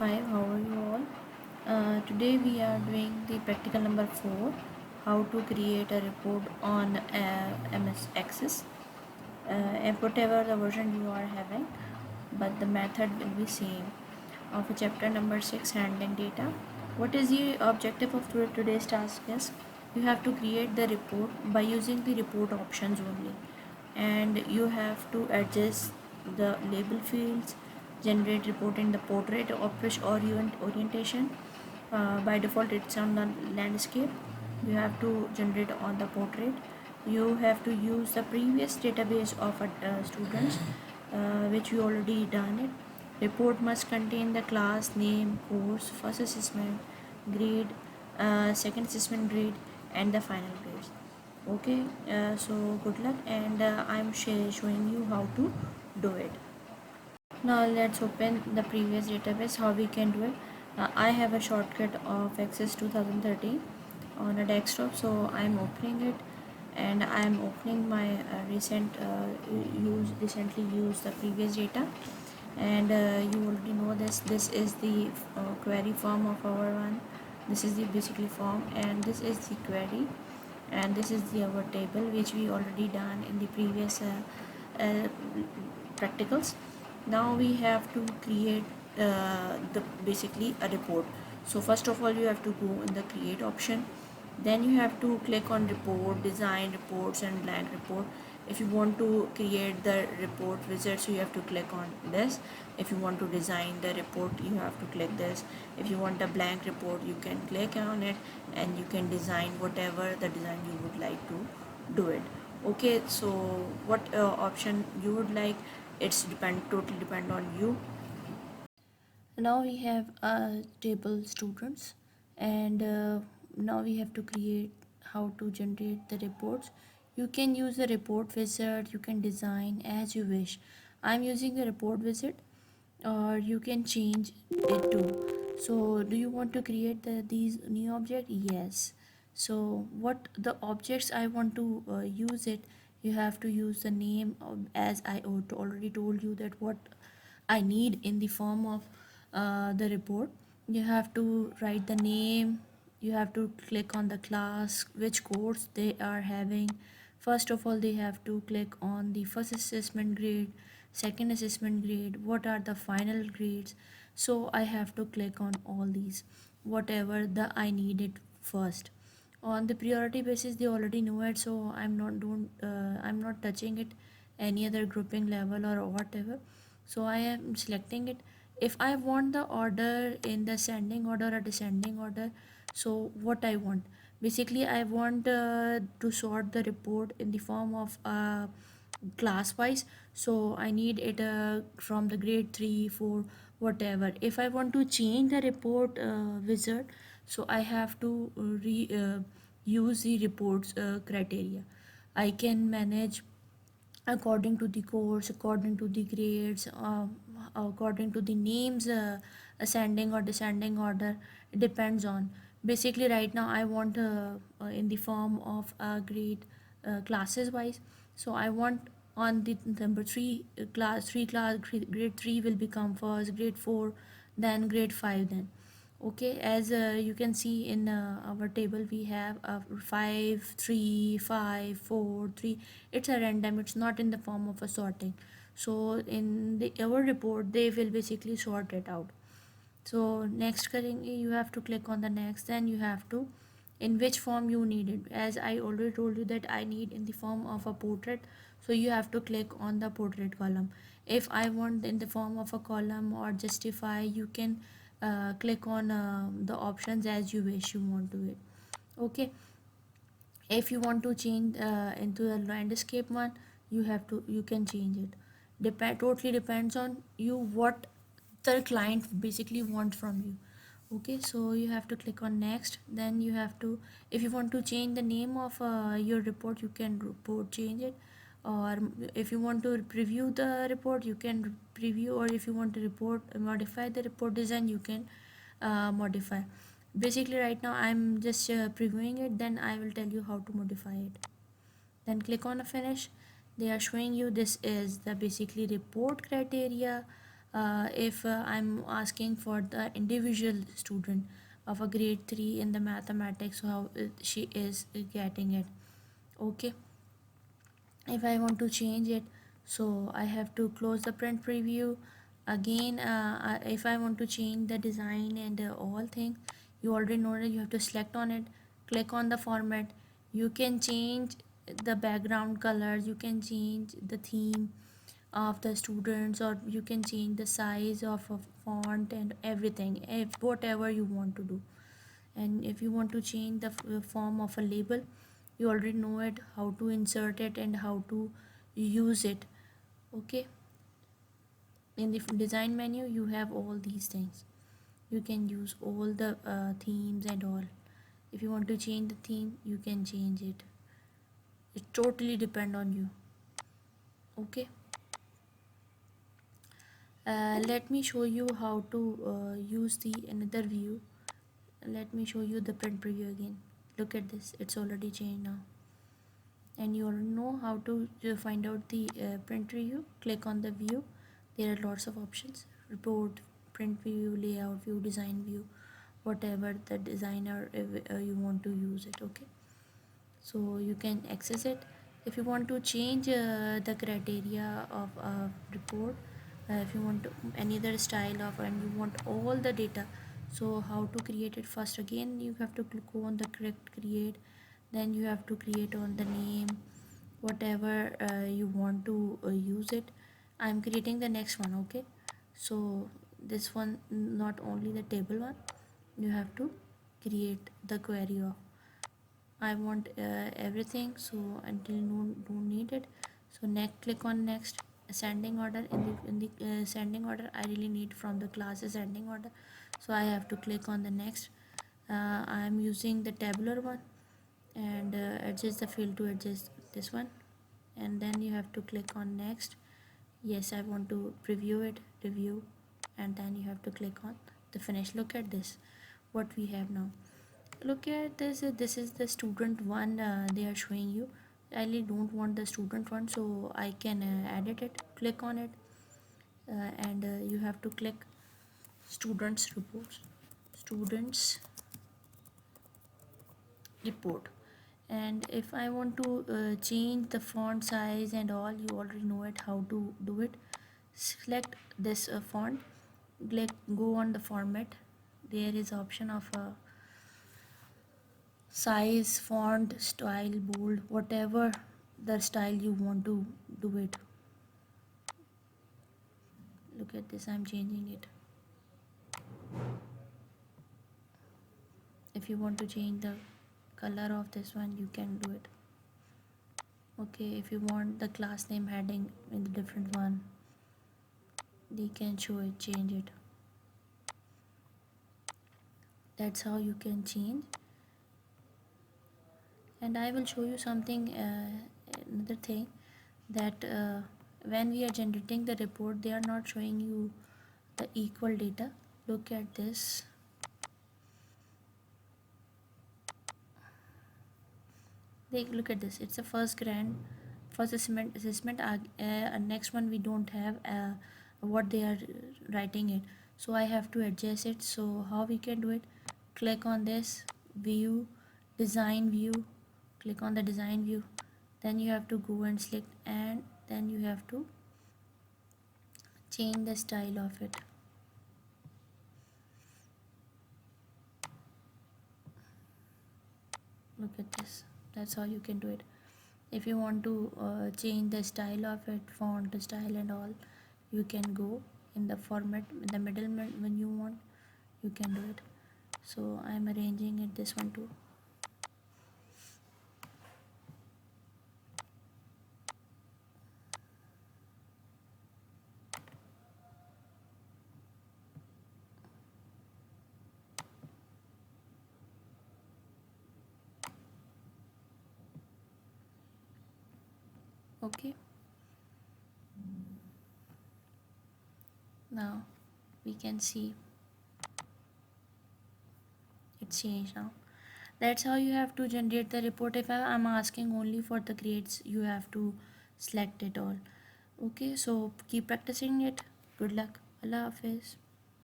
5. How are you all? Today we are doing the practical number 4, how to create a report on MS Access, and whatever the version you are having, but the method will be same. Of chapter number 6, handling data. What is the objective of today's task is you have to create the report by using the report options only, and you have to adjust the label fields, generate report in the portrait orientation. By default it's on the landscape. You have to generate on the portrait. You have to use the previous database of students, which we already done it. Report must contain the class name, course, first assessment grade, second assessment grade, and the final grades. Okay, so good luck, and I'm showing you how to do it. Now let's open the previous database. How we can do it? I have a shortcut of Access 2013 on a desktop, so I'm opening it, and I'm opening my recently used the previous data, and you already know this is the query form of our one. This is the basically form, and this is the query, and this is the our table which we already done in the previous uh, practicals. Now we have to create the basically a report. So first of all you have to go in the create option, then you have to click on report, design reports, and blank report. If you want to create the report wizard, so you have to click on this. If you want to design the report, you have to click this. If you want a blank report, you can click on it, and you can design whatever the design you would like to do it. Okay, so what option you would like, it's totally depend on you. Now we have table students, and now we have to create how to generate the reports. You can use the report wizard, you can design as you wish. I'm using the report wizard, or you can change it too. So do you want to create these new object? Yes. So what the objects I want to use it, you have to use the name of, as I already told you that what I need in the form of the report. You have to write the name, you have to click on the class, which course they are having. First of all, they have to click on the first assessment grade, second assessment grade, what are the final grades. So I have to click on all these, whatever the I need it first. On the priority basis, they already know it, so I'm not touching it any other grouping level or whatever. So I am selecting it. If I want the order in the ascending order or descending order, so what I want, basically I want to sort the report in the form of class wise. So I need it from the grade 3 4 whatever. If I want to change the report wizard, so I have to use the reports criteria. I can manage according to the course, according to the grades, according to the names, ascending or descending order. It depends on, basically right now I want in the form of grade classes wise. So I want on the number 3 grade 3 will become first, grade 4 then grade 5 then. Okay, as you can see in our table, we have 5 3 5 4 3. It's a random, it's not in the form of a sorting. So in the our report they will basically sort it out. So next you have to click on the next, then you have to in which form you need it. As I already told you that I need in the form of a portrait, so you have to click on the portrait column. If I want in the form of a column or justify, you can click on the options as you wish you want to it. Okay, if you want to change into a landscape one, you can change it. Totally depends on you what the client basically wants from you. Okay, so you have to click on next, then you have to, if you want to change the name of your report, you can report change it. Or if you want to preview the report, you can preview. Or if you want to report modify the report design, you can modify. Basically right now I'm just previewing it, then I will tell you how to modify it. Then click on a finish. They are showing you this is the basically report criteria if I'm asking for the individual student of a grade 3 in the mathematics, how she is getting it. Okay, if I want to change it, so I have to close the print preview again. If I want to change the design and all things, you already know that you have to select on it, click on the format. You can change the background colors, you can change the theme of the students, or you can change the size of a font and everything, if whatever you want to do. And if you want to change the form of a label, you already know it, how to insert it and how to use it. Okay, in the design menu you have all these things. You can use all the themes and all. If you want to change the theme, you can change it. It totally depend on you. Okay, let me show you how to use the another view. Let me show you the print preview again. Look at this, it's already changed now. And you already know how to find out the print preview. Click on the view, there are lots of options: report, print view, layout view, design view, whatever the designer you want to use it. Okay, so you can access it. If you want to change the criteria of a report, if you want to, any other style of, and you want all the data, so how to create it? First again you have to go on the correct create, then you have to create on the name, whatever you want to use it. I'm creating the next one. Okay, so this one, not only the table one, you have to create the query of, I want everything, so until no don't need it. So next, click on next. Ascending order, in the ascending order, I really need from the class ascending order, so I have to click on the next. I am using the tabular one, and adjust the field to adjust this one, and then you have to click on next. Yes, I want to preview it, review, and then you have to click on the finish. Look at this, what we have now. Look at this, this is the student one they are showing you. I really don't want the student one, so I can edit it. Click on it, and you have to click students reports, students report. And if I want to change the font size and all, you already know it, how to do it. Select this font, click, go on the format, there is option of size, font, style, bold, whatever the style you want to do it. Look at this, I'm changing it. If you want to change the color of this one, you can do it. Okay, if you want the class name heading in the different one, they can show it, change it. That's how you can change. And I will show you something, another thing, that when we are generating the report, they are not showing you the equal data. Look at this. They look at this, it's a first assessment next one we don't have what they are writing it, so I have to adjust it. So how we can do it? Click on this view, design view, click on the design view, then you have to go and select, and then you have to change the style of it. Look at this, that's how you can do it. If you want to change the style of it, font style and all, you can go in the format in the middle when you want, you can do it. So I'm arranging it this one too. Okay, now we can see it's changed now. That's how you have to generate the report. If I'm asking only for the grades, you have to select it all. Okay, so keep practicing it. Good luck. Allah Hafiz.